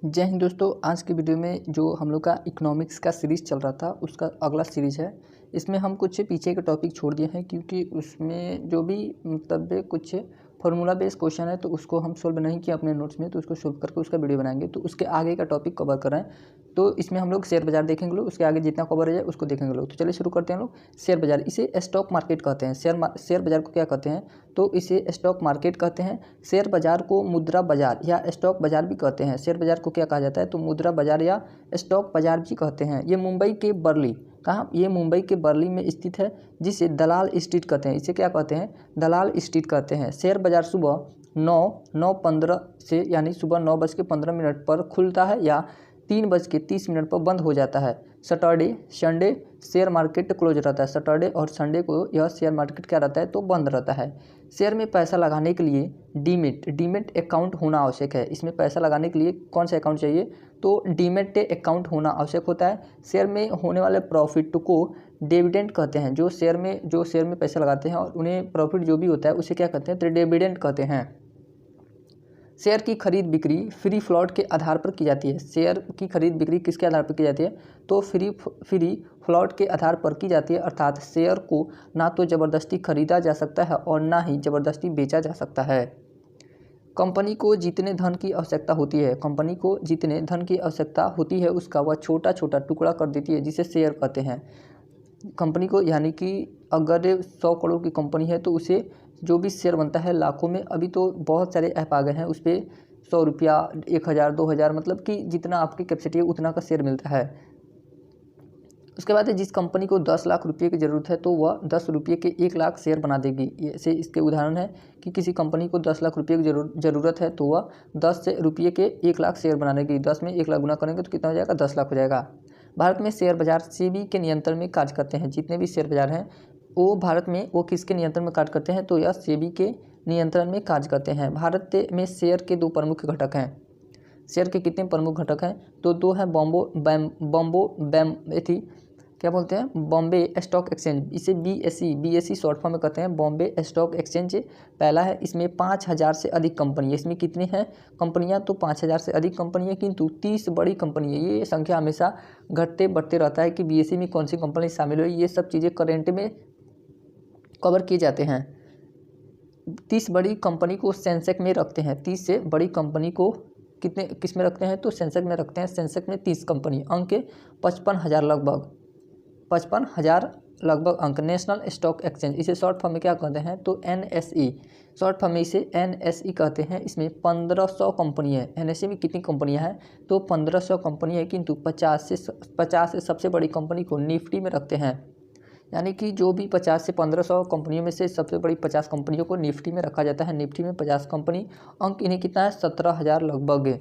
जय हिंद दोस्तों। आज की वीडियो में जो हम लोग का इकोनॉमिक्स का सीरीज़ चल रहा था उसका अगला सीरीज़ है। इसमें हम कुछ पीछे के टॉपिक छोड़ दिए हैं क्योंकि उसमें जो भी मतलब कुछ फार्मूला बेस्ड क्वेश्चन है तो उसको हम सोल्व नहीं किया अपने नोट्स में, तो उसको सोल्व करके उसका वीडियो बनाएंगे। तो उसके आगे का टॉपिक कवर कर रहे हैं। तो इसमें हम लोग शेयर बाजार देखेंगे लोग, उसके आगे जितना कवर है उसको देखेंगे लोग। तो चलिए शुरू करते हैं लोग। शेयर बाजार, इसे स्टॉक मार्केट कहते हैं। शेयर बाजार को क्या कहते हैं? तो इसे स्टॉक मार्केट कहते हैं। शेयर बाजार को मुद्रा बाजार या स्टॉक बाजार भी कहते हैं। शेयर बाजार को क्या कहा जाता है? तो मुद्रा बाजार या स्टॉक बाजार भी कहते हैं। ये मुंबई के बर्ली, कहाँ? ये मुंबई के बर्ली में स्थित है, जिसे दलाल स्ट्रीट कहते हैं। इसे क्या कहते हैं? दलाल स्ट्रीट कहते हैं। शेयर बाजार सुबह 9:15 से यानी सुबह 9:15 पर खुलता है या 3:30 पर बंद हो जाता है। Saturday Sunday share market close रहता है। सैटरडे और संडे को यह शेयर मार्केट क्या रहता है? तो बंद रहता है। शेयर में पैसा लगाने के लिए डीमेट अकाउंट होना आवश्यक है। इसमें पैसा लगाने के लिए कौन सा अकाउंट चाहिए? तो डीमेट अकाउंट होना आवश्यक होता है। शेयर में होने वाले प्रॉफिट को डिविडेंड कहते हैं। जो शेयर में पैसा लगाते हैं और उन्हें प्रॉफिट जो भी होता है उसे क्या कहते हैं? तो डिविडेंड कहते हैं। शेयर की खरीद बिक्री फ्री फ्लॉट के आधार पर की जाती है। शेयर की खरीद बिक्री किसके आधार पर की जाती है? तो फ्री फ्लॉट के आधार पर की जाती है, अर्थात शेयर को ना तो ज़बरदस्ती खरीदा जा सकता है और ना ही ज़बरदस्ती बेचा जा सकता है। कंपनी को जितने धन की आवश्यकता होती है उसका वह छोटा छोटा टुकड़ा कर देती है, जिसे शेयर कहते हैं। कंपनी को, यानी कि अगर 100 करोड़ की कंपनी है तो उसे जो भी शेयर बनता है लाखों में। अभी तो बहुत सारे ऐप आ गए हैं, उस पर 100 रुपया, 1000, 2000, मतलब कि जितना आपकी कैपेसिटी है उतना का शेयर मिलता है। उसके बाद जिस कंपनी को 10 लाख रुपये की ज़रूरत है तो वह 10 रुपये के 1 लाख शेयर बना देगी। ऐसे इसके उदाहरण है कि किसी कंपनी को 10 लाख रुपये की ज़रूरत है तो वह 10 रुपये के 1 लाख शेयर बना देगी। 10 में 1 लाख गुना करेंगे तो कितना हो जाएगा? 10 लाख हो जाएगा। भारत में शेयर बाजार सेबी के नियंत्रण में कार्य करते हैं। जितने भी शेयर बाजार हैं वो भारत में वो किसके नियंत्रण में कार्य करते हैं? तो यह सेबी के नियंत्रण में कार्य करते हैं। भारत में शेयर के 2 प्रमुख घटक हैं। शेयर के कितने प्रमुख घटक हैं? तो 2 हैं। क्या बोलते हैं? बॉम्बे स्टॉक एक्सचेंज, इसे बीएसई शॉर्ट फॉर्म में कहते हैं। बॉम्बे स्टॉक एक्सचेंज पहला है। इसमें 5000 से अधिक कंपनी है। इसमें कितनी हैं कंपनियां? तो 5000 से अधिक कंपनी है, किंतु 30 बड़ी कंपनी है। ये संख्या हमेशा घटते बढ़ते रहता है कि बीएसई में कौन सी कंपनी शामिल हुई। ये सब चीज़ें करेंट में कवर किए जाते हैं। 30 बड़ी कंपनी को सेंसेक्स में रखते हैं। 30 से बड़ी कंपनी को किस में रखते हैं? तो सेंसेक्स में रखते हैं। सेंसेक्स में 30 कंपनी, अंक 55,000 लगभग अंक। नेशनल स्टॉक एक्सचेंज, इसे शॉर्ट फॉर्म में क्या कहते हैं? तो एनएसई, शॉर्ट फॉर्म में इसे एनएसई कहते हैं। इसमें 1500 कंपनी है। एनएसई में कितनी कंपनियां हैं? तो 1500 कंपनी है, किंतु 50 से सबसे बड़ी कंपनी को निफ्टी में रखते हैं। यानी कि जो भी 50 से 1500 कंपनियों में से सबसे बड़ी 50 कंपनियों को निफ्टी में रखा जाता है। निफ्टी में 50 कंपनी, अंक इन्हें कितना है? 17,000 लगभग।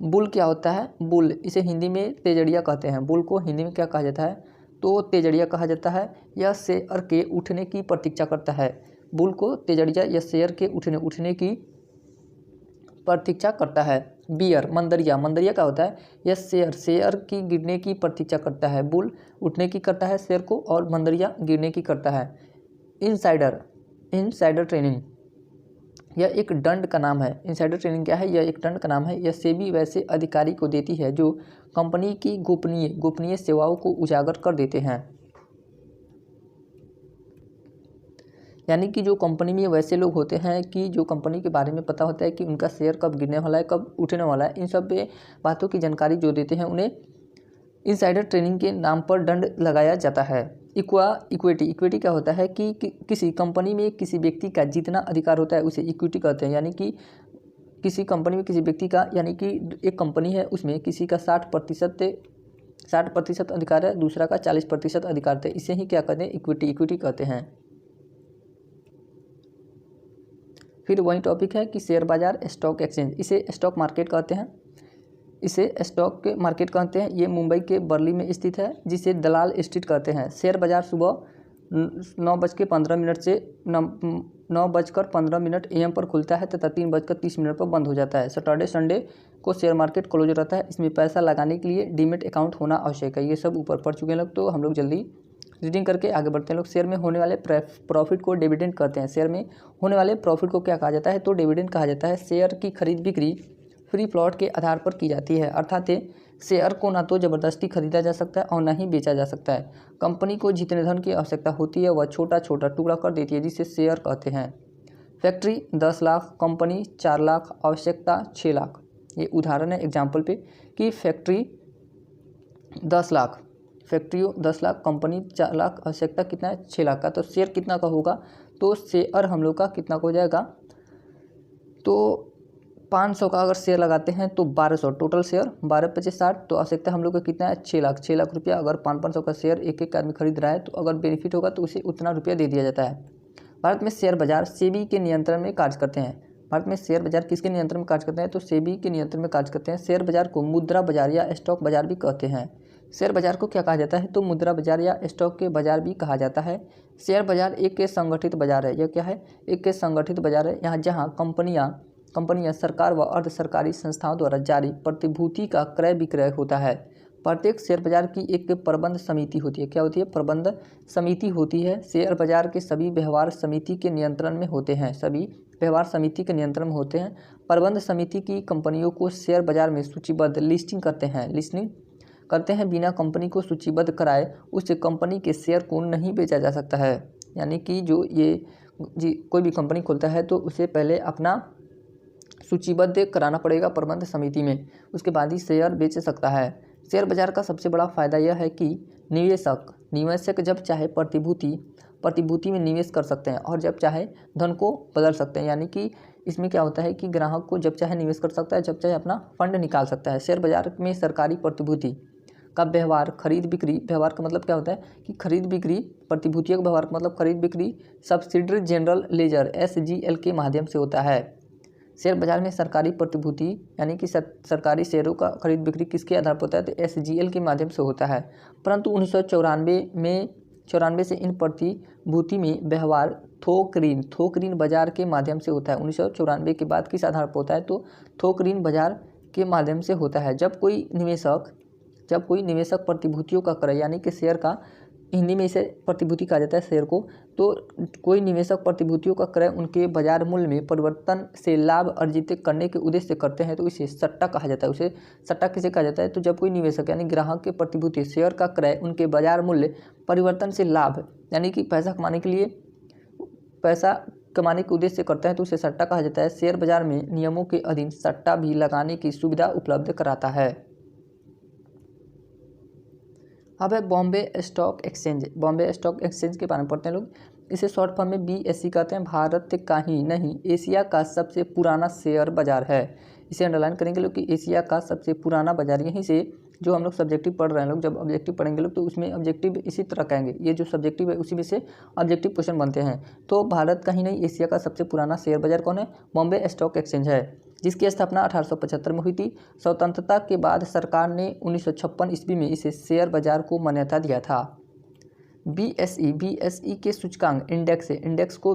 बुल क्या होता है? बुल, इसे हिंदी में तेजड़िया कहते हैं। बुल को हिंदी में क्या कहा जाता है? तो तेजड़िया कहा जाता है। यह शेयर के उठने की प्रतीक्षा करता है। बुल को तेजड़िया या शेयर के उठने की प्रतीक्षा करता है। बियर, मंदरिया क्या होता है? यह शेयर की गिरने की प्रतीक्षा करता है। बुल उठने की करता है शेयर को और मंदरिया गिरने की करता है। इनसाइडर ट्रेनिंग, यह एक दंड का नाम है। इनसाइडर ट्रेनिंग क्या है? यह एक दंड का नाम है। यह सेबी वैसे अधिकारी को देती है जो कंपनी की गोपनीय सेवाओं को उजागर कर देते हैं। यानी कि जो कंपनी में वैसे लोग होते हैं कि जो कंपनी के बारे में पता होता है कि उनका शेयर कब गिरने वाला है, कब उठने वाला है, इन सब बातों की जानकारी जो देते हैं उन्हें इनसाइडर ट्रेनिंग के नाम पर दंड लगाया जाता है। इक्विटी क्या होता है कि किसी कंपनी में किसी व्यक्ति का जितना अधिकार होता है उसे इक्विटी कहते हैं। यानी कि किसी कंपनी में किसी व्यक्ति का, यानी कि एक कंपनी है उसमें किसी का 60% अधिकार है, दूसरा का 40% अधिकार है। इसे ही क्या कहते हैं? इक्विटी कहते हैं। फिर वही टॉपिक है कि शेयर बाजार स्टॉक एक्सचेंज, इसे स्टॉक मार्केट कहते हैं। ये मुंबई के बर्ली में स्थित है, जिसे दलाल स्ट्रीट कहते हैं। शेयर बाजार सुबह 9:15 से 9:15 AM पर खुलता है तथा 3:30 पर बंद हो जाता है। सैटरडे संडे को शेयर मार्केट क्लोज रहता है। इसमें पैसा लगाने के लिए डीमेट अकाउंट होना आवश्यक है। ये सब ऊपर पढ़ चुके हैं लोग, तो हम लोग जल्दी रीडिंग करके आगे बढ़ते हैं लोग। शेयर में होने वाले प्रॉफिट को डिविडेंड कहते हैं। शेयर में होने वाले प्रॉफिट को क्या कहा जाता है? तो डिविडेंड कहा जाता है। शेयर की खरीद बिक्री फ्री प्लॉट के आधार पर की जाती है, अर्थात शेयर को ना तो ज़बरदस्ती खरीदा जा सकता है और ना ही बेचा जा सकता है। कंपनी को जितने धन की आवश्यकता होती है वह छोटा छोटा टुकड़ा कर देती है, जिसे शेयर कहते हैं। फैक्ट्री 10 लाख, कंपनी 4 लाख, आवश्यकता 6 लाख। ये उदाहरण है एग्जाम्पल पे कि factory 10 lakh, factory 10 lakh, company 4 lakh, आवश्यकता कितना है 6 लाख का। तो शेयर कितना का होगा, तो शेयर हम लोग का कितना हो जाएगा, तो 500 का अगर शेयर लगाते हैं तो 1200 टोटल शेयर, 12 पच्चीस 60, तो आवश्यकता हम लोग का कितना है 6 लाख। 6 लाख रुपया अगर 500 का शेयर एक एक आदमी खरीद रहा है तो अगर बेनिफिट होगा तो उसे उतना रुपया दे दिया जाता है। भारत में शेयर बाजार सेबी के नियंत्रण में कार्य करते हैं। भारत में शेयर बाजार किसके नियंत्रण में कार्य करते हैं, तो सेबी के नियंत्रण में कार्य करते हैं। शेयर बाजार को मुद्रा बाजार या स्टॉक बाजार भी कहते हैं। शेयर बाजार को क्या कहा जाता है, तो मुद्रा बाजार या स्टॉक के बाजार भी कहा जाता है। शेयर बाजार एक के संगठित बाजार है। यह क्या है, एक के संगठित बाजार है, यहाँ जहाँ कंपनियां सरकार व अर्ध सरकारी संस्थाओं द्वारा जारी प्रतिभूति का क्रय विक्रय होता है। प्रत्येक शेयर बाजार की एक प्रबंध समिति होती है। क्या होती है, प्रबंध समिति होती है। शेयर बाजार के सभी व्यवहार समिति के नियंत्रण में होते हैं, सभी व्यवहार समिति के नियंत्रण में होते हैं। प्रबंध समिति की कंपनियों को शेयर बाजार में सूचीबद्ध लिस्टिंग करते हैं। बिना कंपनी को सूचीबद्ध कराए उस कंपनी के शेयर को नहीं बेचा जा सकता है। यानी कि जो कोई भी कंपनी खोलता है तो उसे पहले अपना सूचीबद्ध कराना पड़ेगा प्रबंध समिति में, उसके बाद ही शेयर बेच सकता है। शेयर बाजार का सबसे बड़ा फायदा यह है कि निवेशक जब चाहे प्रतिभूति में निवेश कर सकते हैं और जब चाहे धन को बदल सकते हैं। यानी कि इसमें क्या होता है कि ग्राहक को जब चाहे निवेश कर सकता है, जब चाहे अपना फंड निकाल सकता है। शेयर बाजार में सरकारी प्रतिभूति का व्यवहार खरीद बिक्री, व्यवहार का मतलब क्या होता है कि खरीद बिक्री, प्रतिभूतियों का व्यवहार का मतलब खरीद बिक्री सब्सिडरी जनरल लेजर SGL के माध्यम से होता है। शेयर बाजार में सरकारी प्रतिभूति यानी कि सरकारी शेयरों का खरीद बिक्री किसके आधार पर होता है, तो SGL के माध्यम से होता है। परंतु 1994 से इन प्रतिभूति में व्यवहार थोक ऋण बाजार के माध्यम से होता है। 1994 के बाद किस आधार पर होता है, तो थोक ऋण बाजार के माध्यम से होता है। जब कोई निवेशक प्रतिभूतियों का क्रय, यानी कि शेयर का हिंदी में इसे प्रतिभूति कहा जाता है शेयर को, तो कोई निवेशक प्रतिभूतियों का क्रय उनके बाजार मूल्य में परिवर्तन से लाभ अर्जित करने के उद्देश्य से करते हैं तो इसे सट्टा कहा जाता है। उसे सट्टा किसे कहा जाता है, तो जब कोई निवेशक यानी ग्राहक के प्रतिभूति शेयर का क्रय उनके बाजार मूल्य परिवर्तन से लाभ यानी कि पैसा कमाने के उद्देश्य से करता है तो उसे सट्टा कहा जाता है। शेयर बाजार में नियमों के अधीन सट्टा भी लगाने की सुविधा उपलब्ध कराता है। अब है Bombay stock exchange. Bombay stock exchange के बारे में पढ़ते हैं लोग। इसे शॉर्ट फॉर्म में BSE कहते हैं। भारत का ही नहीं एशिया का सबसे पुराना शेयर बाजार है। इसे अंडरलाइन करेंगे लोग कि एशिया का सबसे पुराना बाजार। यहीं से जो हम लोग सब्जेक्टिव पढ़ रहे हैं लोग, जब ऑब्जेक्टिव पढ़ेंगे लोग तो उसमें ऑब्जेक्टिव इसी तरह कहेंगे। ये जो सब्जेक्टिव है उसी में से ऑब्जेक्टिव क्वेश्चन बनते हैं। तो भारत का ही नहीं एशिया का सबसे पुराना शेयर बाजार कौन है, बॉम्बे स्टॉक एक्सचेंज है, जिसकी स्थापना 1875 में हुई थी। स्वतंत्रता के बाद सरकार ने 1956 ईस्वी में इसे शेयर बाजार को मान्यता दिया था। BSE के सूचकांक इंडेक्स को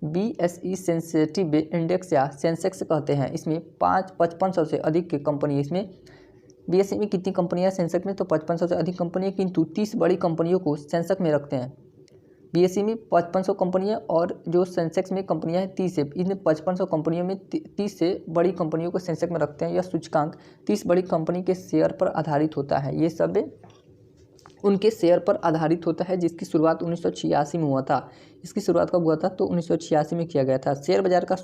BSE सेंसिटिव इंडेक्स या सेंसेक्स कहते हैं। इसमें 5500 से अधिक की कंपनी, इसमें BSE में कितनी कंपनियां, सेंसेक्स में तो 5500 से अधिक कंपनियां, किंतु 30 बड़ी कंपनियों को सेंसेक्स में रखते हैं। BSE में 5500 कंपनियां और जो सेंसेक्स में कंपनियां हैं 30 है। इन 5500 कंपनियों में 30 से बड़ी कंपनियों को सेंसेक्स में रखते हैं। यह सूचकांक 30 बड़ी कंपनी के शेयर पर आधारित होता है। ये सब उनके शेयर पर आधारित होता है, जिसकी शुरुआत 1986 में हुआ था। इसकी शुरुआत कब हुआ था, तो 1986 में किया गया था। शेयर बाजार का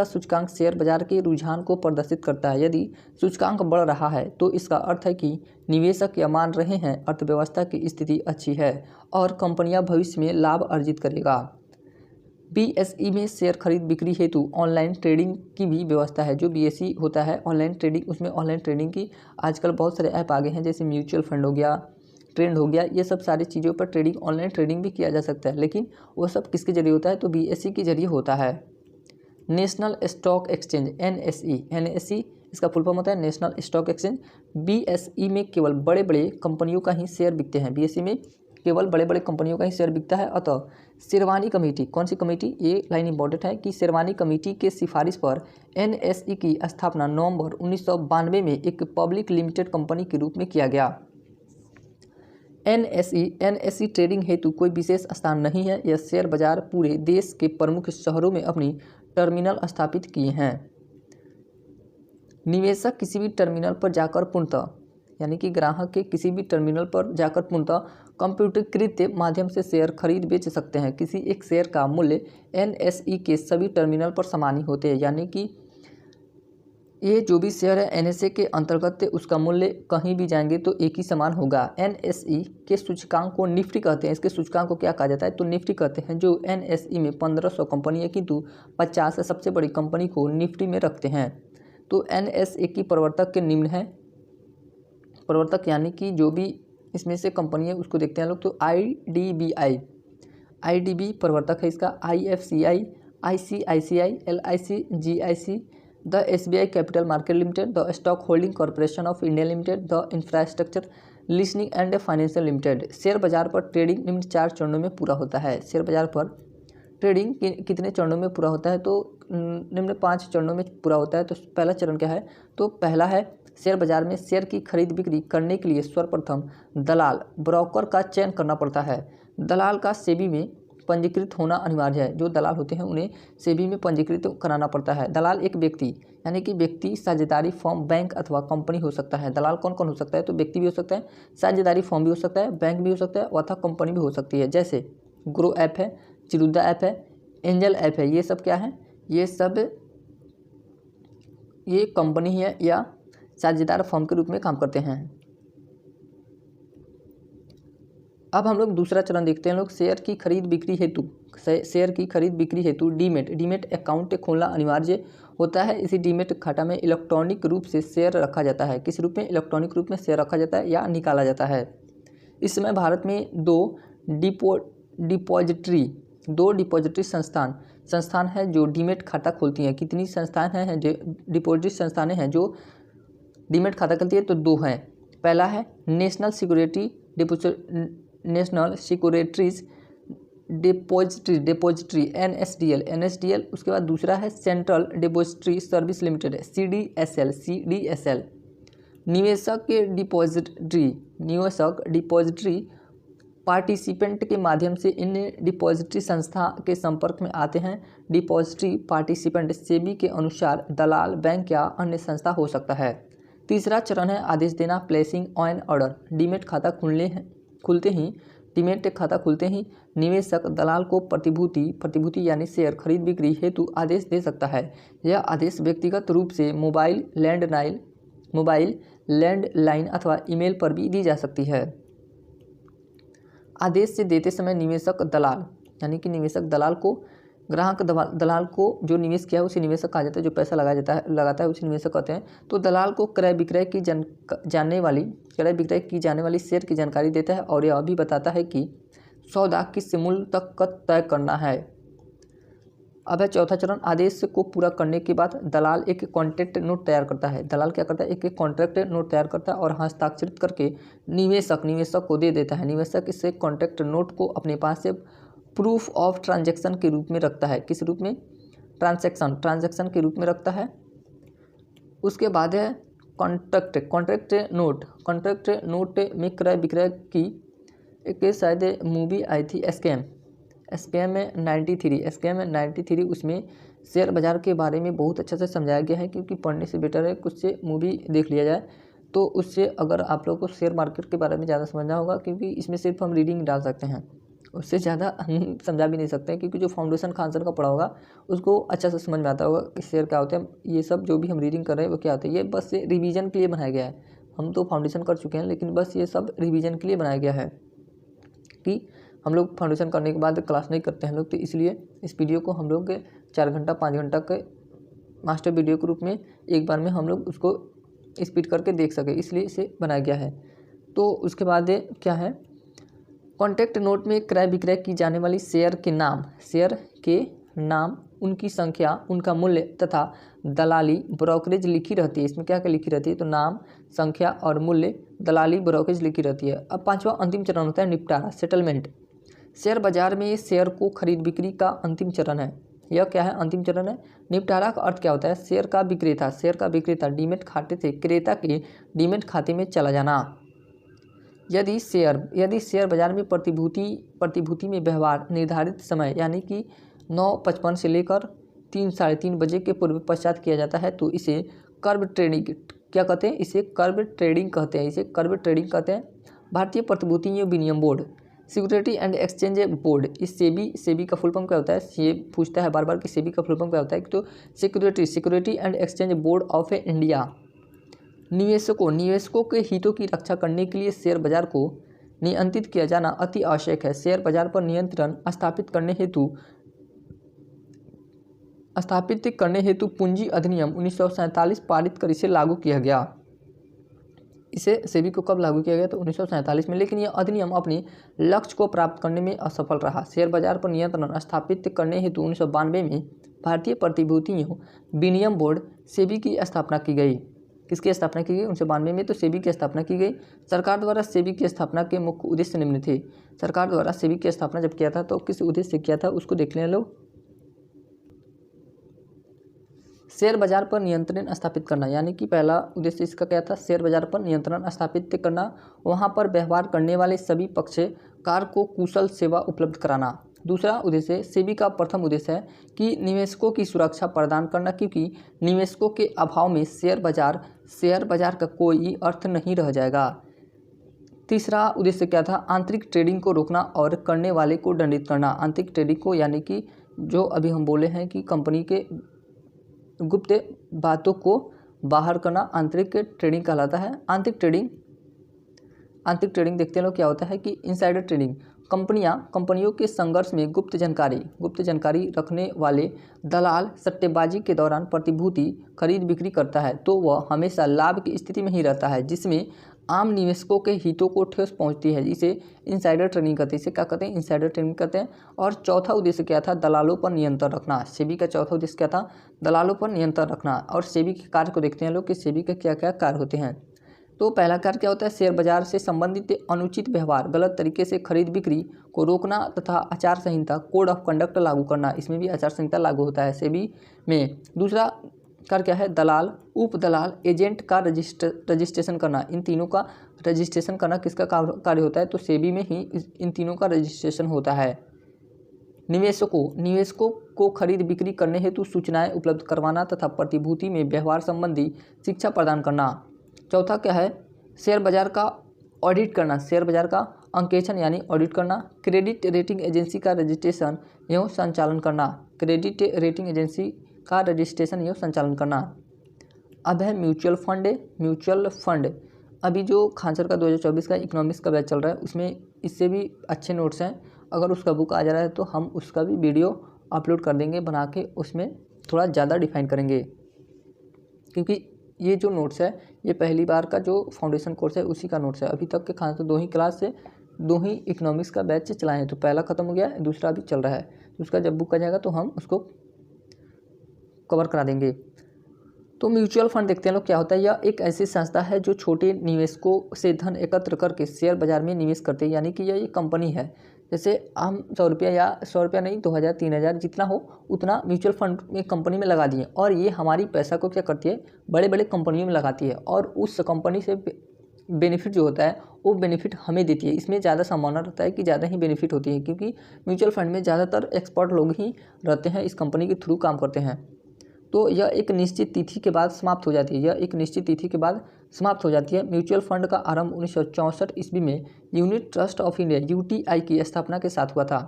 सूचकांक शेयर बाजार के रुझान को प्रदर्शित करता है। यदि सूचकांक बढ़ रहा है तो इसका अर्थ है कि निवेशक यह मान रहे हैं अर्थव्यवस्था की स्थिति अच्छी है और कंपनियां भविष्य में लाभ अर्जित करेगा। BSE में शेयर खरीद बिक्री हेतु ऑनलाइन ट्रेडिंग की भी व्यवस्था है। जो BSE होता है ऑनलाइन ट्रेडिंग, उसमें ऑनलाइन ट्रेडिंग की आजकल बहुत सारे ऐप आ गए हैं, जैसे म्यूचुअल फंड हो गया, ट्रेंड हो गया, ये सब सारी चीज़ों पर ट्रेडिंग, ऑनलाइन ट्रेडिंग भी किया जा सकता है। लेकिन वो सब किसके जरिए होता है, तो BSE के जरिए होता है। नेशनल स्टॉक एक्सचेंज NSE इसका फुल फॉर्म होता है नेशनल स्टॉक एक्सचेंज। BSE में केवल बड़े बड़े कंपनियों का ही शेयर बिकते हैं। BSE में केवल बड़े बड़े कंपनियों का ही शेयर बिकता है। अतः शेरवानी कमेटी, कौन सी कमेटी, ये लाइन इंपॉर्टेंट है कि शेरवानी कमेटी के सिफारिश पर NSE की स्थापना नवंबर 1992 में एक पब्लिक लिमिटेड कंपनी के रूप में किया गया। NSE ट्रेडिंग हेतु कोई विशेष स्थान नहीं है। यह शेयर बाजार पूरे देश के प्रमुख शहरों में अपनी टर्मिनल स्थापित किए हैं। निवेशक किसी भी टर्मिनल पर जाकर पूर्णतः यानी कि ग्राहक के किसी भी टर्मिनल पर जाकर पूर्णतः कंप्यूटरीकृत माध्यम से शेयर खरीद बेच सकते हैं। किसी एक शेयर का मूल्य NSE के सभी टर्मिनल पर समान ही होते हैं, यानी कि ये जो भी शेयर है NSE के अंतर्गत उसका मूल्य कहीं भी जाएंगे तो एक ही समान होगा। NSE के सूचकांक को निफ्टी कहते हैं। इसके सूचकांक को क्या कहा जाता है तो निफ्टी कहते हैं। जो NSE में 1500 कंपनी है, किंतु 50 सबसे बड़ी कंपनी को निफ्टी में रखते हैं। तो NSE की प्रवर्तक के निम्न है। प्रवर्तक यानी कि जो भी इसमें से कंपनी है उसको देखते हैं लोग। तो IDBI प्रवर्तक है इसका, IFCI, ICICI, LIC, GIC, the SBI capital market limited, the stock holding corporation of India limited, the infrastructure listening and financial limited. Share बाजार पर ट्रेडिंग निम्न 4 चरणों में पूरा होता है। शेयर बाजार पर ट्रेडिंग कितने चरणों में पूरा होता है तो निम्न 5 चरणों में पूरा होता है। तो पहला चरण क्या है तो पहला है शेयर बाजार में शेयर की खरीद बिक्री करने के लिए सर्वप्रथम दलाल ब्रोकर का चयन करना पड़ता है। दलाल का सेबी में पंजीकृत होना अनिवार्य है। जो दलाल होते हैं उन्हें सेबी में पंजीकृत कराना पड़ता है। दलाल एक व्यक्ति यानी कि व्यक्ति, साझेदारी फर्म, बैंक अथवा कंपनी हो सकता है। दलाल कौन कौन हो सकता है तो व्यक्ति भी हो सकता है, साझेदारी फर्म भी हो सकता है, बैंक भी हो सकता है अथवा कंपनी भी हो सकती है। जैसे ग्रो ऐप है, चिरुदा ऐप है, एंजल ऐप है। ये सब क्या है, ये सब ये कंपनी है या साझेदार फर्म के रूप में काम करते हैं। अब हम लोग दूसरा चरण देखते हैं लोग। शेयर की खरीद बिक्री हेतु डीमेट अकाउंट खोलना अनिवार्य होता है। इसी डीमेट खाता में इलेक्ट्रॉनिक रूप से शेयर रखा जाता है। किस रूप में, इलेक्ट्रॉनिक रूप में शेयर रखा जाता है या निकाला जाता है। इस समय भारत में दो डिपॉजिटरी संस्थान है जो डीमेट खाता खोलती हैं। कितनी संस्थान हैं जो डिपॉजिटरी संस्थानें हैं जो डीमेट खाता खोलती है तो 2 हैं। पहला है नेशनल सिक्योरिटीज डिपॉजिटरी NSDL। उसके बाद दूसरा है central depository service limited CDSL। निवेशक डिपॉजिटरी पार्टिसिपेंट के माध्यम से इन डिपॉजिटरी संस्था के संपर्क में आते हैं। डिपॉजिटरी पार्टिसिपेंट सेबी के अनुसार दलाल, बैंक या अन्य संस्था हो सकता है। तीसरा चरण है आदेश देना, प्लेसिंग ऑन ऑर्डर। डीमेट खाता खुलते ही निवेशक दलाल को प्रतिभूति यानी शेयर खरीद बिक्री हेतु आदेश दे सकता है। यह आदेश व्यक्तिगत रूप से मोबाइल, लैंडलाइन अथवा ईमेल पर भी दी जा सकती है। आदेश से देते समय निवेशक दलाल यानी कि निवेशक दलाल को ग्राहक दलाल को जो निवेश किया है उसे निवेशक कहा जाता है। जो पैसा लगाता है उसे निवेशक कहते हैं। तो दलाल को क्रय विक्रय की जाने वाली शेयर की जानकारी देता है और यह भी बताता है कि सौदा किस मूल्य तक तय करना है। अब है चौथा चरण। आदेश को पूरा करने के बाद दलाल एक कॉन्ट्रैक्ट नोट तैयार करता है। दलाल क्या करता है, एक कॉन्ट्रैक्ट नोट तैयार करता है और हस्ताक्षरित करके निवेशक को दे देता है। निवेशक इस कॉन्ट्रैक्ट नोट को अपने पास से प्रूफ ऑफ ट्रांजैक्शन के रूप में रखता है। किस रूप में, ट्रांजैक्शन के रूप में रखता है। उसके बाद है कॉन्ट्रैक्ट नोट में क्रय विक्रय की एक शायद मूवी आई थी स्कैम में 93। उसमें शेयर बाज़ार के बारे में बहुत अच्छा से समझाया गया है, क्योंकि पढ़ने से बेटर है कुछ से मूवी देख लिया जाए तो उससे अगर आप लोगों को शेयर मार्केट के बारे में ज़्यादा समझना होगा, क्योंकि इसमें सिर्फ हम रीडिंग डाल सकते हैं, उससे ज़्यादा हम समझा भी नहीं सकते हैं। क्योंकि जो फाउंडेशन खानसर का पढ़ा होगा उसको अच्छा से समझ में आता होगा कि शेयर क्या होते हैं। ये सब जो भी हम रीडिंग कर रहे हैं वो क्या होता है, ये बस रिवीजन के लिए बनाया गया है। हम तो फाउंडेशन कर चुके हैं, लेकिन बस ये सब रिवीजन के लिए बनाया गया है कि हम लोग फाउंडेशन करने के बाद क्लास नहीं करते हैं लोग, तो इसलिए इस वीडियो को हम लोग 4 घंटा 5 घंटा के मास्टर वीडियो के रूप में एक बार में हम लोग उसको स्पीड करके देख सके, इसलिए इसे बनाया गया है। तो उसके बाद क्या है, कॉन्ट्रैक्ट नोट में क्रय विक्रय की जाने वाली शेयर के नाम, उनकी संख्या, उनका मूल्य तथा दलाली ब्रोकरेज लिखी रहती है। इसमें क्या क्या लिखी रहती है तो नाम, संख्या और मूल्य, दलाली ब्रोकरेज लिखी रहती है। अब 5वां अंतिम चरण होता है निपटारा, सेटलमेंट। शेयर बाजार में शेयर को खरीद बिक्री का अंतिम चरण है। यह क्या है, अंतिम चरण है। निपटारा का अर्थ क्या होता है, शेयर का विक्रेता डीमेट खाते से क्रेता के डीमेट खाते में चला जाना। यदि शेयर बाजार में प्रतिभूति में व्यवहार निर्धारित समय यानी कि 9:55 से लेकर 3-3:30 बजे के पूर्व पश्चात किया जाता है तो इसे कर्व ट्रेडिंग क्या कहते हैं, इसे कर्व ट्रेडिंग कहते हैं, इसे कर्व ट्रेडिंग कहते हैं। भारतीय प्रतिभूतियों विनिमय board, security and exchange board, इस सेबी का फुल फॉर्म क्या होता है, ये पूछता है बार बार कि सेबी का फुल फॉर्म क्या होता है। तो security and exchange board of India निवेशकों के हितों की रक्षा करने के लिए शेयर बाजार को नियंत्रित किया जाना अति आवश्यक है। शेयर बाजार पर नियंत्रण स्थापित करने हेतु पूंजी अधिनियम 1947 पारित कर इसे लागू किया गया। इसे सेबी को कब लागू किया गया, तो 1947 में। लेकिन यह अधिनियम अपने लक्ष्य को प्राप्त करने में असफल रहा। शेयर बाजार पर नियंत्रण स्थापित करने हेतु 1992 में भारतीय प्रतिभूतियों विनिमय बोर्ड सेबी की स्थापना की गई। किसकी स्थापना की गई, 1992 में तो सेबी की स्थापना की गई। सरकार द्वारा सेबी की स्थापना के मुख्य उद्देश्य निम्न थे। सरकार द्वारा सेबी की स्थापना जब किया था तो किस उद्देश्य से किया था उसको देख लें लोग। शेयर बाजार पर नियंत्रण स्थापित करना, यानी कि पहला उद्देश्य इसका क्या था, शेयर बाजार पर नियंत्रण स्थापित करना, वहां पर व्यवहार करने वाले सभी पक्षकार को कुशल सेवा उपलब्ध कराना। दूसरा उद्देश्य, सेबी का प्रथम उद्देश्य है कि निवेशकों की सुरक्षा प्रदान करना, क्योंकि निवेशकों के अभाव में शेयर बाजार का कोई अर्थ नहीं रह जाएगा। तीसरा उद्देश्य क्या था, आंतरिक ट्रेडिंग को रोकना और करने वाले को दंडित करना। आंतरिक ट्रेडिंग को, यानी कि जो अभी हम बोले हैं कि कंपनी के गुप्त बातों को बाहर करना, आंतरिक ट्रेडिंग कहलाता है। आंतरिक ट्रेडिंग देखते हैं लोग क्या होता है कि इनसाइडर ट्रेडिंग, कंपनियों के संघर्ष में गुप्त जानकारी रखने वाले दलाल सट्टेबाजी के दौरान प्रतिभूति खरीद बिक्री करता है तो वह हमेशा लाभ की स्थिति में ही रहता है, जिसमें आम निवेशकों के हितों को ठेस पहुंचती है। इसे इनसाइडर ट्रेडिंग कहते हैं। इसे क्या कहते हैं, इनसाइडर ट्रेडिंग कहते हैं। और चौथा उद्देश्य क्या था, दलालों पर नियंत्रण रखना। सेबी का चौथा उद्देश्य क्या था, दलालों पर नियंत्रण रखना। और सेबी के कार्य को देखते हैं लोग कि सेबी के क्या क्या कार्य होते हैं। तो पहला कार्य क्या होता है, शेयर बाजार से संबंधित अनुचित व्यवहार, गलत तरीके से खरीद बिक्री को रोकना तथा आचार संहिता कोड ऑफ कंडक्ट लागू करना। इसमें भी आचार संहिता लागू होता है सेबी में। दूसरा कार्य क्या है, दलाल, उप दलाल, एजेंट का रजिस्ट्रेशन करना। इन तीनों का रजिस्ट्रेशन करना किसका कार्य होता है, तो सेबी में ही इन तीनों का रजिस्ट्रेशन होता है। निवेशकों को खरीद बिक्री करने हेतु सूचनाएं उपलब्ध करवाना तथा प्रतिभूति में व्यवहार संबंधी शिक्षा प्रदान करना। चौथा क्या है, शेयर बाजार का ऑडिट करना, शेयर बाजार का अंकेक्षण यानी ऑडिट करना। क्रेडिट रेटिंग एजेंसी का रजिस्ट्रेशन एवं संचालन करना, क्रेडिट रेटिंग एजेंसी का रजिस्ट्रेशन एवं संचालन करना। अब है म्यूचुअल फंड। अभी जो खानसर का 2024 का इकोनॉमिक्स का बैच चल रहा है उसमें इससे भी अच्छे नोट्स हैं। अगर उसका बुक आ जा रहा है तो हम उसका भी वीडियो अपलोड कर देंगे बना के, उसमें थोड़ा ज़्यादा डिफाइन करेंगे, क्योंकि ये जो नोट्स है ये पहली बार का जो फाउंडेशन कोर्स है उसी का नोट्स है। अभी तक के खानसर 2 ही क्लास से 2 ही इकोनॉमिक्स का बैच चलाए हैं, तो पहला ख़त्म हो गया, दूसरा भी चल रहा है। तो उसका जब बुक आ जाएगा तो हम उसको कवर करा देंगे। तो म्यूचुअल फंड देखते हैं लोग क्या होता है। यह एक ऐसी संस्था है जो छोटे निवेशकों से धन एकत्र करके शेयर बाजार में निवेश करते हैं, यानी कि यह एक कंपनी है। जैसे हम 100 रुपया या 100 रुपया नहीं 2000 3000 जितना हो उतना म्यूचुअल फंड में कंपनी में लगा दिए, और ये हमारी पैसा को क्या करती है, बड़े बड़े कंपनियों में लगाती है, और उस कंपनी से बेनिफिट जो होता है वो बेनिफिट हमें देती है। इसमें ज़्यादा संभावना रहता है कि ज़्यादा ही बेनिफिट होती है, क्योंकि म्यूचुअल फंड में ज़्यादातर एक्सपर्ट लोग ही रहते हैं, इस कंपनी के थ्रू काम करते हैं। तो यह एक निश्चित तिथि के बाद समाप्त हो जाती है। म्यूचुअल फंड का आरंभ 1964 ईस्वी में unit trust of India UTI की स्थापना के साथ हुआ था।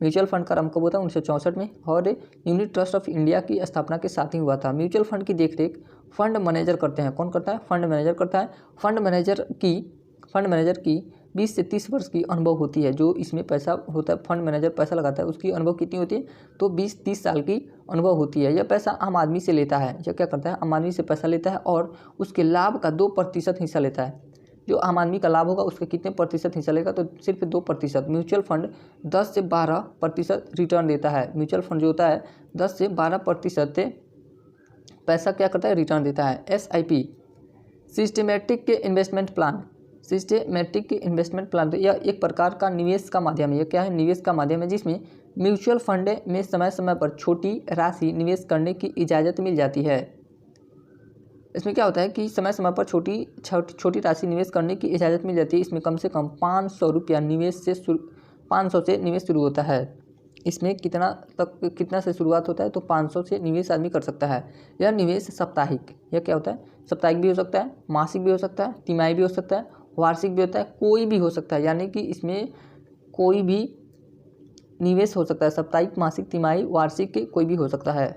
म्यूचुअल फंड का आरंभ कब हुआ था, 1964 में, और यूनिट ट्रस्ट ऑफ इंडिया की स्थापना के साथ ही हुआ था। म्यूचुअल फंड की देखरेख फंड मैनेजर करते हैं। कौन करता है, फंड मैनेजर करता है। फंड मैनेजर की 20 से 30 वर्ष की अनुभव होती है। जो इसमें पैसा होता है, फंड मैनेजर पैसा लगाता है, उसकी अनुभव कितनी होती है, तो 20-30 साल की अनुभव होती है। यह पैसा आम आदमी से लेता है। यह क्या करता है, आम आदमी से पैसा लेता है और उसके लाभ का 2% हिस्सा लेता है। जो आम आदमी का लाभ होगा उसके कितने प्रतिशत हिस्सा लेगा, तो सिर्फ 2%। म्यूचुअल फंड 10 से 12% रिटर्न देता है। म्यूचुअल फंड जो होता है 10 से 12% पैसा क्या करता है, रिटर्न देता है। SIP सिस्टमेटिक इन्वेस्टमेंट प्लान, तो यह एक प्रकार का निवेश का माध्यम है। यह क्या है, निवेश का माध्यम है, जिसमें म्यूचुअल फंड में समय समय पर छोटी राशि निवेश करने की इजाज़त मिल जाती है। इसमें क्या होता है कि समय समय पर छोटी राशि निवेश करने की इजाज़त मिल जाती है। इसमें कम से कम 500 रुपया 500 से निवेश शुरू होता है। इसमें कितना से शुरुआत होता है, तो 500 से निवेश आदमी कर सकता है। यह निवेश साप्ताहिक, यह क्या होता है, साप्ताहिक भी हो सकता है, मासिक भी हो सकता है, तिमाही भी हो सकता है, वार्षिक भी होता है, कोई भी हो सकता है, यानी कि इसमें कोई भी निवेश हो सकता है, साप्ताहिक, मासिक, तिमाही, वार्षिक के कोई भी हो सकता है।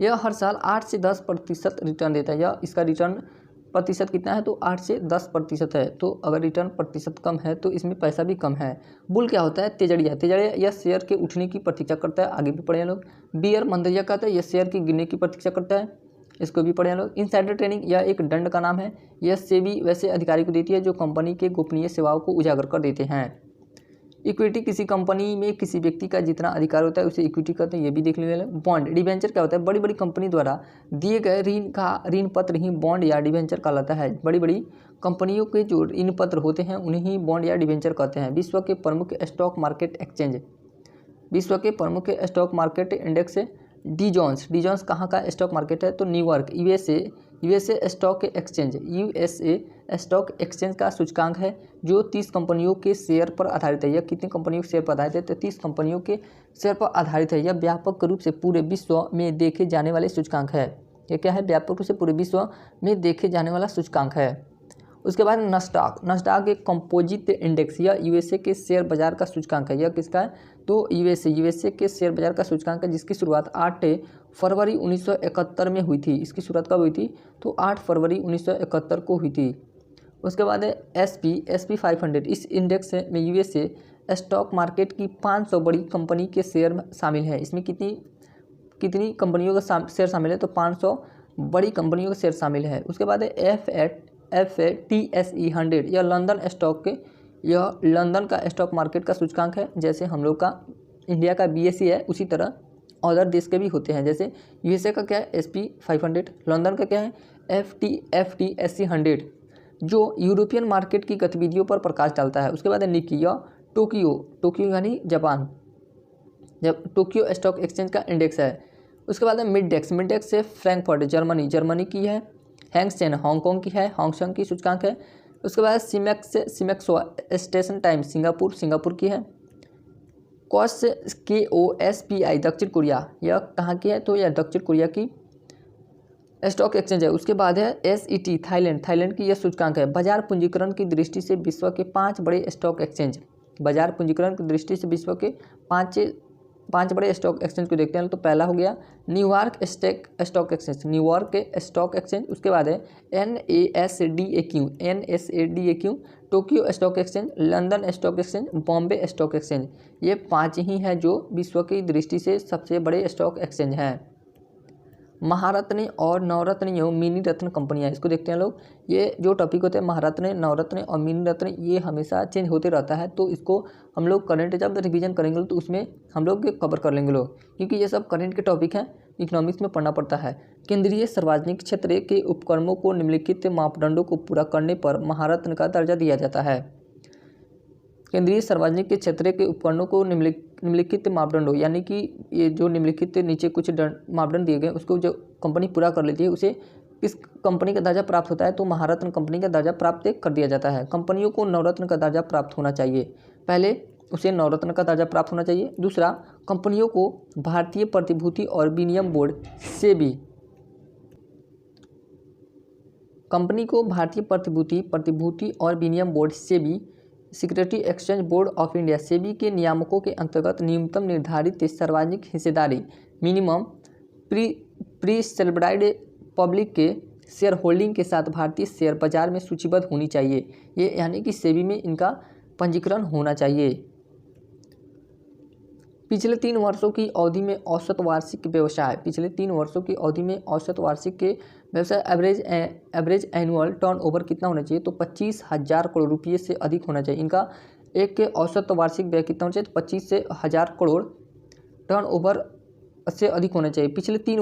यह हर साल 8 से 10% रिटर्न देता है। यह इसका रिटर्न प्रतिशत कितना है, तो 8 से 10% है। तो अगर रिटर्न प्रतिशत कम है तो इसमें पैसा भी कम है। बुल क्या होता है, तेजड़िया। तेजड़िया यह शेयर के उठने की प्रतीक्षा करता है, आगे भी पढ़े लोग। बियर मंदरिया कहता है, यह शेयर के गिरने की प्रतीक्षा करता है, इसको भी पढ़े लोग। इनसाइडर ट्रेडिंग यह एक दंड का नाम है। यह सेबी वैसे अधिकारी को देती है जो कंपनी के गोपनीय सेवाओं को उजागर कर देते हैं। इक्विटी किसी कंपनी में किसी व्यक्ति का जितना अधिकार होता है उसे इक्विटी कहते हैं, ये भी देख लेंगे। बॉन्ड, डिबेंचर क्या होता है, बड़ी बड़ी कंपनी द्वारा दिए गए ऋण पत्र ही बॉन्ड या डिबेंचर कहलाता है। बड़ी बड़ी कंपनियों के जो ऋण पत्र होते हैं उन्हें ही बॉन्ड या डिबेंचर कहते हैं। विश्व के प्रमुख स्टॉक मार्केट एक्सचेंज, विश्व के प्रमुख stock market index Dow Jones कहाँ का स्टॉक मार्केट है, तो New York, USA stock exchange, USA stock exchange का सूचकांक है जो 30 कंपनियों के शेयर पर आधारित है। यह कितनी कंपनियों के शेयर पर आधारित है, तो 30 कंपनियों के शेयर पर आधारित है। यह व्यापक रूप से पूरे विश्व में देखे जाने वाले सूचकांक है। यह क्या है, व्यापक रूप से पूरे विश्व में देखे जाने वाला सूचकांक है। उसके बाद नस्डाक एक कंपोजिट इंडेक्स, यह यूएसए के शेयर बाजार का सूचकांक है। यह किसका है, तो यूएसए के शेयर बाजार का सूचकांक है, जिसकी शुरुआत 8 फरवरी 1971 में हुई थी। इसकी शुरुआत कब हुई थी, तो 8 फरवरी 1971 को हुई थी। उसके बाद है SP 500। इस इंडेक्स में यूएसए स्टॉक मार्केट की 500 बड़ी कंपनी के शेयर शामिल हैं। इसमें कितनी कंपनियों का शेयर शामिल है, तो 500 बड़ी कंपनियों का शेयर शामिल है। उसके बाद है FTSE 100। यह लंदन का स्टॉक मार्केट का सूचकांक है। जैसे हम लोग का इंडिया का BSE है, उसी तरह अदर देश के भी होते हैं। जैसे यूएसए का क्या है, SP 500, लंदन का क्या है, FTSE 100, जो यूरोपियन मार्केट की गतिविधियों पर प्रकाश डालता है। उसके बाद है निकी, यह टोक्यो यानी जापान, जब टोक्यो स्टॉक एक्सचेंज का इंडेक्स है। उसके बाद है मिडडेक्स से फ्रैंकफर्ट, जर्मनी की है। हैंगसेन हांगकांग की है, हांगकांग की सूचकांक है। उसके बाद सिमेक्सो स्टेशन टाइम, सिंगापुर की है। KOSPI दक्षिण कोरिया, यह कहाँ की है, तो यह दक्षिण कोरिया की स्टॉक एक्सचेंज है। उसके बाद है SET थाईलैंड की यह सूचकांक है। बाजार पूंजीकरण की दृष्टि से विश्व के 5 बड़े स्टॉक एक्सचेंज, बाजार पूंजीकरण की दृष्टि से विश्व के 5 बड़े स्टॉक एक्सचेंज को देखते हैं। तो पहला हो गया न्यूयॉर्क स्टॉक एक्सचेंज। उसके बाद है NASDAQ, Tokyo stock exchange, London stock exchange, Bombay stock exchange. ये 5 ही हैं जो विश्व की दृष्टि से सबसे बड़े स्टॉक एक्सचेंज हैं। महारत्न और नवरत्न एवं मिनी रत्न कंपनियां, इसको देखते हैं लोग। ये जो टॉपिक होते हैं महारत्न, नवरत्न और मिनी रत्न, ये हमेशा चेंज होते रहता है। तो इसको हम लोग करंट जब रिवीजन करेंगे तो उसमें हम लोग कवर कर लेंगे लोग, क्योंकि ये सब करंट के टॉपिक हैं, इकोनॉमिक्स में पढ़ना पड़ता है। केंद्रीय सार्वजनिक क्षेत्र के उपक्रमों को निम्नलिखित मापदंडों को पूरा करने पर महारत्न का दर्जा दिया जाता है। केंद्रीय सार्वजनिक क्षेत्र के उपकरणों को निम्नलिखित मापदंडों, यानी कि ये जो निम्नलिखित नीचे कुछ मापदंड दिए गए उसको जो कंपनी पूरा कर लेती है उसे किस कंपनी का दर्जा प्राप्त होता है, तो महारत्न कंपनी का दर्जा प्राप्त कर दिया जाता है। कंपनियों को नवरत्न का दर्जा प्राप्त होना चाहिए, पहले उसे नवरत्न का दर्जा प्राप्त होना चाहिए। दूसरा, कंपनियों को भारतीय प्रतिभूति और विनिमय बोर्ड सेबी, कंपनी को भारतीय प्रतिभूति और विनिमय board SEBI, security exchange board of India SEBI के नियामकों के अंतर्गत न्यूनतम निर्धारित सार्वजनिक हिस्सेदारी मिनिमम प्रीसेल्बडाइड पब्लिक के शेयर होल्डिंग के साथ भारतीय शेयर बाजार में सूचीबद्ध होनी चाहिए। ये यानी कि सेबी में इनका पंजीकरण होना चाहिए। पिछले 3 वर्षों की अवधि में औसत वार्षिक व्यवसाय, पिछले 3 वर्षों की अवधि में औसत वार्षिक के व्यवसाय एवरेज एनुअल टर्नओवर कितना होना चाहिए, तो 25,000 करोड़ रुपये से अधिक होना चाहिए। इनका एक के औसत वार्षिक व्यय कितना होना चाहिए, तो 25,000 करोड़ टर्नओवर से अधिक होना चाहिए। पिछले 3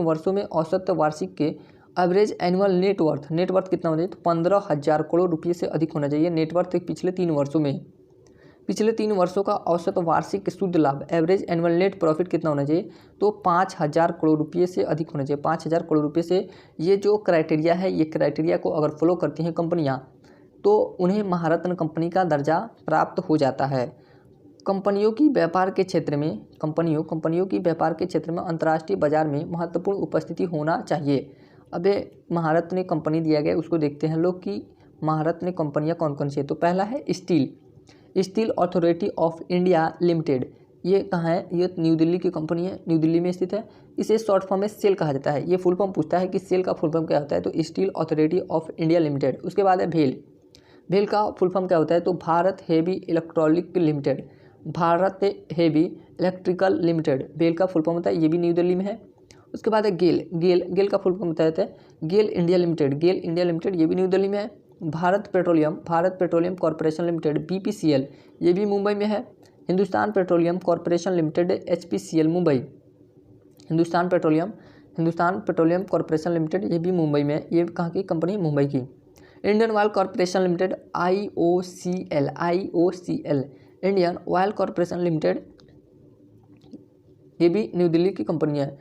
वर्षों में औसत वार्षिक के एवरेज एनुअल नेटवर्थ कितना होना चाहिए, तो 15,000 करोड़ रुपये से अधिक होना चाहिए नेटवर्थ पिछले 3 वर्षों में। पिछले 3 वर्षों का औसत वार्षिक शुद्ध लाभ एवरेज एनुअल नेट प्रॉफिट कितना होना चाहिए, तो 5,000 करोड़ रुपये से अधिक होना चाहिए। 5,000 करोड़ रुपये से, ये जो क्राइटेरिया है, ये क्राइटेरिया को अगर फॉलो करती हैं कंपनियां तो उन्हें महारत्न कंपनी का दर्जा प्राप्त हो जाता है। कंपनियों की व्यापार के क्षेत्र में कंपनियों की व्यापार के क्षेत्र में अंतर्राष्ट्रीय बाजार में महत्वपूर्ण उपस्थिति होना चाहिए। अब ये महारत्न कंपनी दिया गया, उसको देखते हैं लोग कि महारत्न कंपनियां कौन कौन सी है। तो पहला है steel authority of India limited. ये कहाँ है? ये न्यू दिल्ली की कंपनी है, न्यू दिल्ली में स्थित है। इसे शॉर्ट फॉर्म में सेल कहा जाता है। ये फुल फॉर्म पूछता है कि सेल का फुल फॉर्म क्या होता है, तो steel authority of India limited. उसके बाद है भेल का फुल फॉर्म क्या होता है, तो Bharat heavy electronic limited, Bharat heavy electrical limited भेल का फुल फॉर्म होता है। ये भी न्यू दिल्ली में है। उसके बाद है गेल का फुल फॉर्म होता है गेल इंडिया लिमिटेड, ये भी न्यू दिल्ली में है। Bharat petroleum corporation limited BPCL, ये भी मुंबई में है। Hindustan petroleum corporation limited HPCL Mumbai, Hindustan petroleum corporation limited, ये भी मुंबई में है। ये कहाँ की कंपनी? मुंबई की। Indian oil corporation limited IOCL, Indian oil corporation limited, ये भी न्यू दिल्ली की कंपनी है।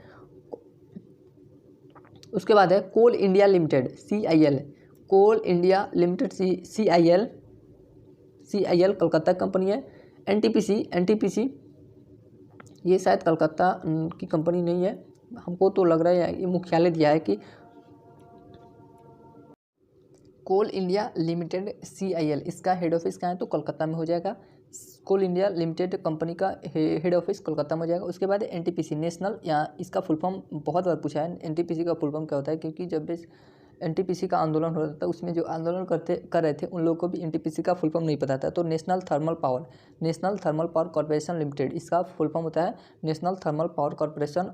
उसके बाद है Coal India Limited CIL Calcutta company है। NTPC, ये शायद कलकत्ता की कंपनी नहीं है, हमको तो लग रहा है। ये मुख्यालय दिया है कि कोल इंडिया लिमिटेड CIL, इसका हेड ऑफिस कहाँ है, तो कोलकाता में हो जाएगा। कोल इंडिया लिमिटेड कंपनी का हेड ऑफिस कोलकाता में हो जाएगा। उसके बाद NTPC नेशनल, या इसका फुल फॉर्म बहुत बार पूछा है। NTPC का फुल फॉर्म क्या होता है, क्योंकि जब भी NTPC का आंदोलन हो रहा था, उसमें जो आंदोलन कर रहे थे उन लोगों को भी NTPC का फुल फॉर्म नहीं पता था। तो national thermal power corporation limited, इसका फुल फॉर्म होता है national thermal power corporation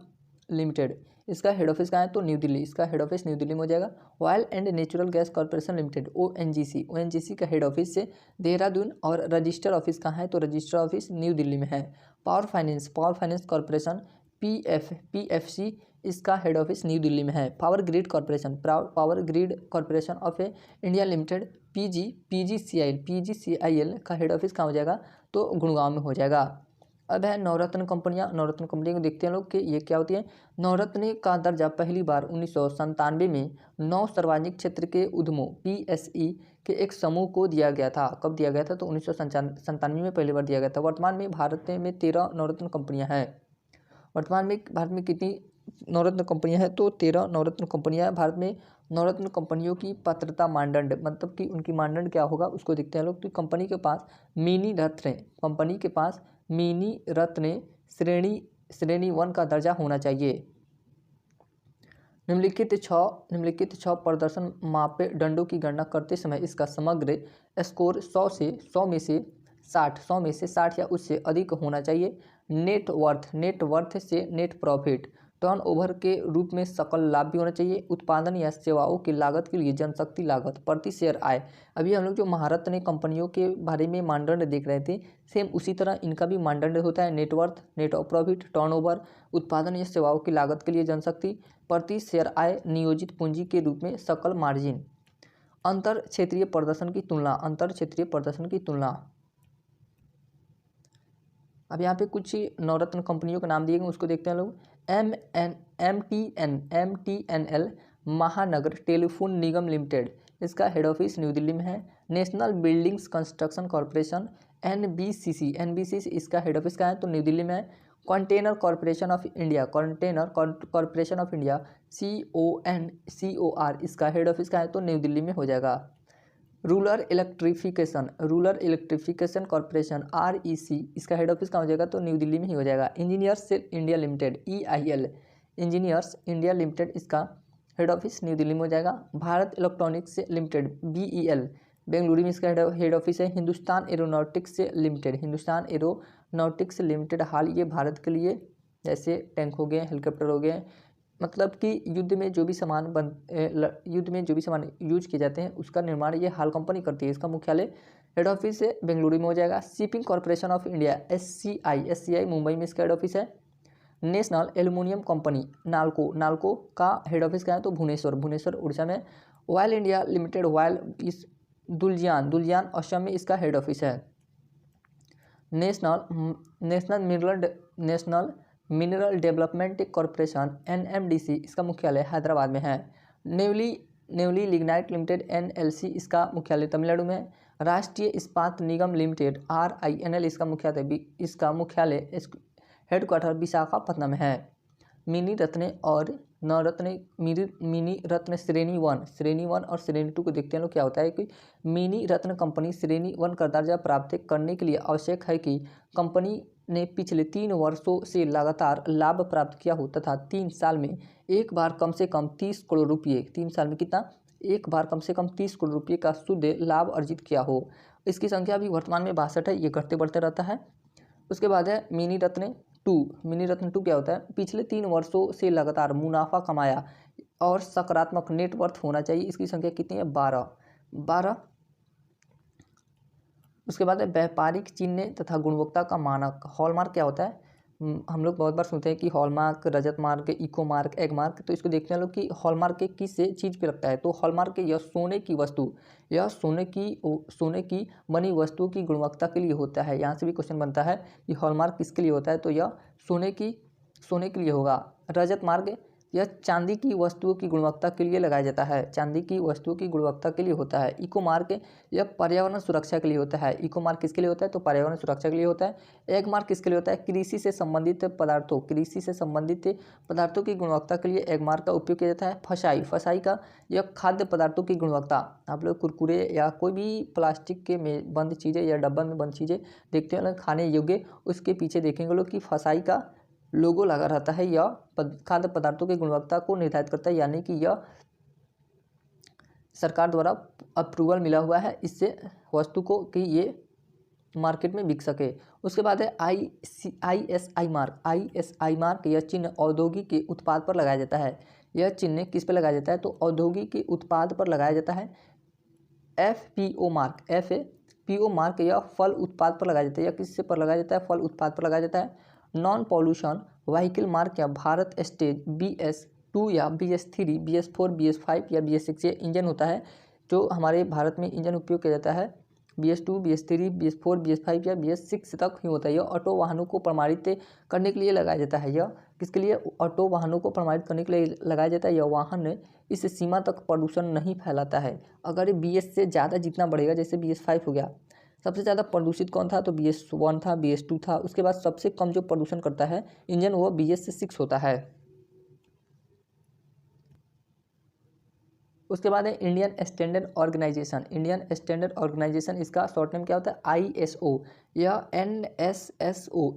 limited. इसका हेड ऑफिस कहाँ है, तो न्यू दिल्ली, इसका हेड ऑफिस न्यू दिल्ली में हो जाएगा। Oil and natural gas corporation limited ONGC का हेड ऑफिस से देहरादून, और रजिस्टर ऑफिस कहाँ है, तो रजिस्टर ऑफिस न्यू दिल्ली में है। पावर फाइनेंस कॉर्पोरेशन PFC, इसका हेड ऑफिस न्यू दिल्ली में है। Power grid corporation of India limited PGCIL का हेड ऑफिस कहाँ हो जाएगा, तो गुड़गांव में हो जाएगा। अब है नवरत्न कंपनियां को देखते हैं लोग कि ये क्या होती है। नवरत्न का दर्जा पहली बार 1997 में 9 सार्वजनिक क्षेत्र के उद्यमों PSE के एक समूह को दिया गया था। कब दिया गया था, तो 1997 में पहली बार दिया गया था। वर्तमान में भारत में 13 नवरत्न कंपनियां हैं। वर्तमान में भारत में कितनी नवरत्न कंपनियां हैं, तो 13 नवरत्न कंपनियां हैं भारत में। नवरत्न कंपनियों की पात्रता मानदंड, मतलब कि उनकी मानदंड क्या होगा, उसको देखते हैं लोग। तो कंपनी के पास मिनी रत्न श्रेणी 1 का दर्जा होना चाहिए। निम्नलिखित छह प्रदर्शन मापदंडों की गणना करते समय इसका समग्र स्कोर 100 में से 60 या उससे अधिक होना चाहिए। नेट वर्थ से नेट प्रॉफिट, टर्नओवर के रूप में सकल लाभ भी होना चाहिए। उत्पादन या सेवाओं की लागत के लिए जनशक्ति लागत, प्रति शेयर आय। अभी हम लोग जो महारत्न कंपनियों के बारे में मानदंड देख रहे थे, सेम उसी तरह इनका भी मानदंड होता है। Net worth, net of profit, turnover, उत्पादन या सेवाओं की लागत के लिए जनशक्ति, प्रति शेयर आय, नियोजित पूंजी के रूप में सकल मार्जिन। अंतर क्षेत्रीय प्रदर्शन की तुलना। अब यहाँ पे कुछ नवरत्न कंपनियों के नाम दिए गए, उसको देखते हैं लोग। MTNL महानगर टेलीफोन निगम लिमिटेड, इसका हेड ऑफिस न्यू दिल्ली में है। National buildings construction corporation NBCC, इसका हेड ऑफिस कहाँ है, तो न्यू दिल्ली में है। Container corporation of India COR, इसका हेड ऑफिस कहाँ है, तो न्यू दिल्ली में हो जाएगा। रूरल इलेक्ट्रिफिकेशन कॉर्पोरेशन REC, इसका हेड ऑफिस कहाँ हो जाएगा, तो न्यू दिल्ली में ही हो जाएगा। Engineers India limited EIL, engineers India limited, इसका हेड ऑफिस न्यू दिल्ली में हो जाएगा। Bharat electronics limited BEL, Bengaluru में इसका हेड ऑफिस है। हिंदुस्तान एरोनॉटिक्स लिमिटेड, हाल ये भारत के लिए जैसे टैंक हो गए, हेलीकॉप्टर हो गए, मतलब कि युद्ध में जो भी सामान यूज किए जाते हैं उसका निर्माण ये हाल कंपनी करती है। इसका मुख्यालय हेड ऑफिस है बेंगलुरु में हो जाएगा। Shipping corporation of India SCI Mumbai में इसका हेड ऑफिस है। नेशनल एल्युमिनियम कंपनी नालको का हेड ऑफिस कहाँ है, तो भुवनेश्वर उड़ीसा में। ऑयल इंडिया लिमिटेड इस दुलियान असम में इसका हेड ऑफिस है। National mineral development corporation NMDC, इसका मुख्यालय हैदराबाद में है। नेवली लिग्नाइट लिमिटेड NLC इसका मुख्यालय तमिलनाडु में है। राष्ट्रीय इस्पात निगम लिमिटेड RINL इसका मुख्यालय हेडक्वार्टर विशाखापत्तनम में है। मिनी रत्न और नवरत्न मिनी रत्न श्रेणी 1 और श्रेणी 2 को देखते हैं लोग क्या होता है कि मिनी रत्न कंपनी श्रेणी 1 का दर्जा प्राप्त करने के लिए आवश्यक है कि कंपनी ने पिछले 3 वर्षों से लगातार लाभ प्राप्त किया हो तथा 3 साल में एक बार कम से कम 30 करोड़ रुपये 3 साल में कितना एक बार कम से कम 30 करोड़ रुपये का शुद्ध लाभ अर्जित किया हो। इसकी संख्या अभी वर्तमान में 62 है, ये घटते बढ़ते रहता है। उसके बाद है मिनी रत्न 2 क्या होता है, पिछले 3 वर्षों से लगातार मुनाफा कमाया और सकारात्मक नेटवर्थ होना चाहिए। इसकी संख्या कितनी है 12। उसके बाद है व्यापारिक चिन्ह तथा गुणवत्ता का मानक। हॉलमार्क क्या होता है, हम लोग बहुत बार सुनते हैं कि हॉलमार्क, रजत mark, eco mark, Agmark. तो इसको देखते हैं लोग कि हॉलमार्क किस चीज़ पे लगता है। तो हॉलमार्क यह सोने की वस्तु, यह सोने की बनी वस्तु की गुणवत्ता के लिए होता है। यहाँ से भी क्वेश्चन बनता है कि हॉलमार्क किसके लिए होता है, तो यह सोने के लिए होगा। रजत मार्क यह चांदी की वस्तुओं की गुणवत्ता के लिए लगाया जाता है, चांदी की वस्तुओं की गुणवत्ता के लिए होता है। इको मार्क यह पर्यावरण सुरक्षा के लिए होता है। इको मार्क किसके लिए होता है, तो पर्यावरण सुरक्षा के लिए होता है। एग मार्क किसके लिए होता है, कृषि से संबंधित पदार्थों की गुणवत्ता के लिए एग मार्क का उपयोग किया जाता है। फसाई का यह खाद्य पदार्थों की गुणवत्ता, आप लोग कुरकुरे या कोई भी प्लास्टिक के में बंद चीज़ें या डब्बा में बंद चीज़ें देखते हैं खाने योग्य, उसके पीछे देखेंगे लोग कि फसाई का लोगो लगा रहता है। यह खाद्य पदार्थों की गुणवत्ता को निर्धारित करता है, यानी कि यह सरकार द्वारा अप्रूवल मिला हुआ है इससे वस्तु को कि ये मार्केट में बिक सके। उसके बाद है ISI मार्क। यह चिन्ह औद्योगिक के उत्पाद पर लगाया जाता है। यह चिन्ह किस पर लगाया जाता है, तो औद्योगिक के उत्पाद पर लगाया जाता है। FPO मार्क यह फल उत्पाद पर लगाया जाता है। यह किससे पर लगाया जाता है, फल उत्पाद पर लगाया जाता है। नॉन पॉल्यूशन व्हीकल मार्क या भारत स्टेज BS2 या BS3, BS4, BS5 या BS6 ये इंजन होता है जो हमारे भारत में इंजन उपयोग किया जाता है। BS2, BS3, BS4, BS5 या BS6 तक ही होता है। यह ऑटो वाहनों को प्रमाणित करने के लिए लगाया जाता है। यह किसके लिए, ऑटो वाहनों को प्रमाणित करने के लिए लगाया जाता है। यह वाहन इस सीमा तक प्रदूषण नहीं फैलाता है। अगर BS से ज़्यादा जितना बढ़ेगा, जैसे BS5 हो गया, सबसे ज़्यादा प्रदूषित कौन था, तो BS1 था, BS2 था। उसके बाद सबसे कम जो प्रदूषण करता है इंजन वो BS6 होता है। उसके बाद है इंडियन स्टैंडर्ड ऑर्गेनाइजेशन। इसका शॉर्ट नेम क्या होता है, ISO। यह NSSO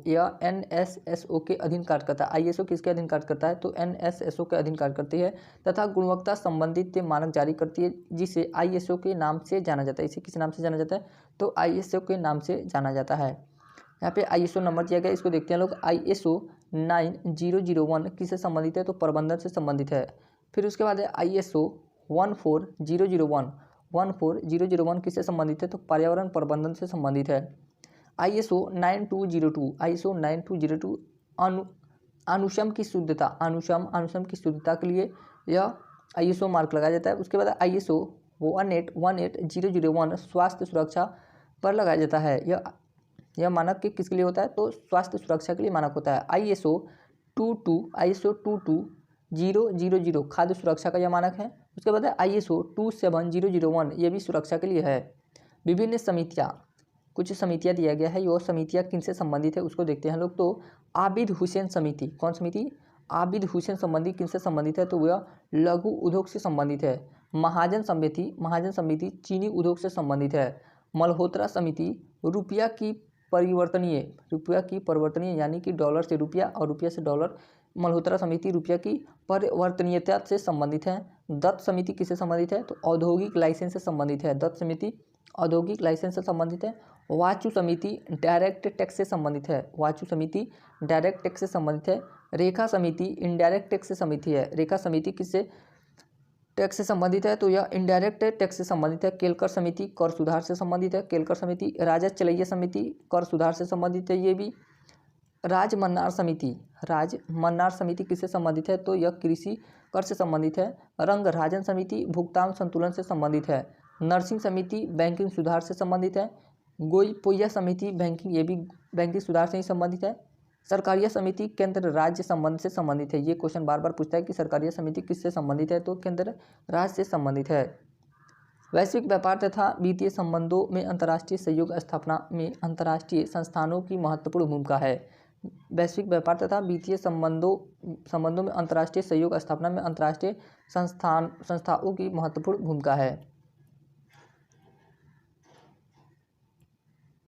के अधीन कार्य करता है। ISO किसके अधीन कार्य करता है, तो NSSO के अधीन कार्य करती है तथा गुणवत्ता संबंधित मानक जारी करती है, जिसे ISO के नाम से जाना जाता है। इसे किस नाम से जाना जाता है, तो ISO के नाम से जाना जाता है। यहाँ पे ISO नंबर दिया गया, इसको देखते हैं लोग। ISO 9001 किससे संबंधित है, तो प्रबंधन से संबंधित है। फिर उसके बाद है ISO 14001 किससे संबंधित है, तो पर्यावरण प्रबंधन से संबंधित है। ISO 9202 अनुशम की शुद्धता के लिए यह ISO मार्क लगाया जाता है। उसके बाद ISO 1818001 स्वास्थ्य सुरक्षा पर लगाया जाता है। यह मानक किसके लिए होता है, तो स्वास्थ्य सुरक्षा के लिए मानक होता है। ISO 22000 खाद्य सुरक्षा का यह मानक है। उसके बाद ISO 27001 ये भी सुरक्षा के लिए है। विभिन्न समितियाँ, कुछ समितियाँ दिया गया है। ये समितियाँ किनसे संबंधित है उसको देखते हैं लोग। तो आबिद हुसैन समिति, कौन समिति, आबिद हुसैन समिति किनसे संबंधित है, तो वह लघु उद्योग से संबंधित है। महाजन समिति चीनी उद्योग से संबंधित है। मल्होत्रा समिति रुपया की परिवर्तनीय यानी कि डॉलर से रुपया और रुपया से डॉलर। मल्होत्रा समिति रुपया की परिवर्तनीयता से संबंधित है। दत्त समिति किससे संबंधित है, तो औद्योगिक लाइसेंस से संबंधित है। दत्त समिति औद्योगिक लाइसेंस से संबंधित है। वाचु समिति डायरेक्ट टैक्स से संबंधित है। रेखा समिति इनडायरेक्ट टैक्स से संबंधित है। रेखा समिति किससे टैक्स से संबंधित है, तो यह इनडायरेक्ट टैक्स से संबंधित है। केलकर समिति कर सुधार से संबंधित है। केलकर समिति राजद चलैया समिति कर सुधार से संबंधित है। ये भी राजमन्नार समिति किससे संबंधित है, तो यह कृषि कर से संबंधित है। रंगराजन समिति भुगतान संतुलन से संबंधित है। नरसिंह समिति बैंकिंग सुधार से संबंधित है। गोईपोया समिति बैंकिंग, ये भी बैंकिंग सुधार से ही संबंधित है। सरकारिया समिति केंद्र राज्य संबंध से संबंधित है। ये क्वेश्चन बार बार पूछता है कि सरकारिया समिति किससे संबंधित है, तो केंद्र राज्य से संबंधित है। वैश्विक व्यापार तथा वित्तीय संबंधों में अंतर्राष्ट्रीय सहयोग स्थापना में अंतर्राष्ट्रीय संस्थानों की महत्वपूर्ण भूमिका है। वैश्विक व्यापार तथा वित्तीय संबंधों में अंतर्राष्ट्रीय सहयोग स्थापना में अंतर्राष्ट्रीय संस्थाओं की महत्वपूर्ण भूमिका है।